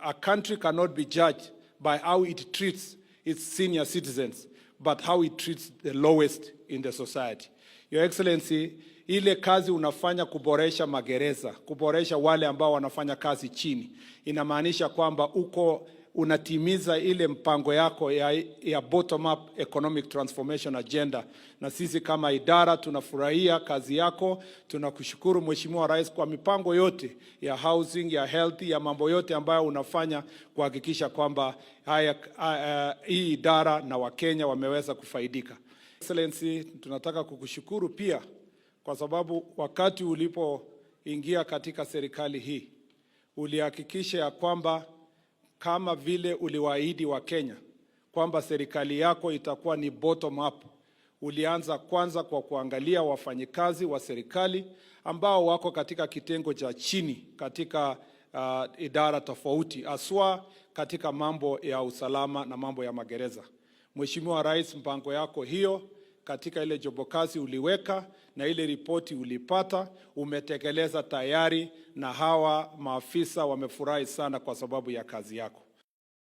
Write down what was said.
a country cannot be judged by how it treats its senior citizens, but how it treats the lowest in the society. Your Excellency, ile kazi unafanya kuboresha magereza, kuboresha wale ambao wanafanya kazi chini, inamaanisha kwamba unatimiza ile mpango yako ya bottom up economic transformation agenda, na sisi kama idara tunafurahia kazi yako. Tunakushukuru Mheshimiwa Rais kwa mipango yote ya housing, ya health, ya mambo yote ambayo unafanya kuhakikisha kwamba hii idara na Wakenya wameweza kufaidika. Excellency, tunataka kukushukuru pia kwa sababu wakati ulipoingia katika serikali hii ulihakikisha ya kwamba kama vile uliwaahidi wa Kenya kwamba serikali yako itakuwa ni bottom up. Ulianza kwanza kwa kuangalia wafanyikazi wa serikali ambao wako katika kitengo cha chini katika idara tofauti, aswa katika mambo ya usalama na mambo ya magereza. Mheshimiwa Rais, mpango yako hiyo katika ile jobokazi uliweka na ile ripoti ulipata, umetekeleza tayari, na hawa maafisa wamefurahi sana kwa sababu ya kazi yako.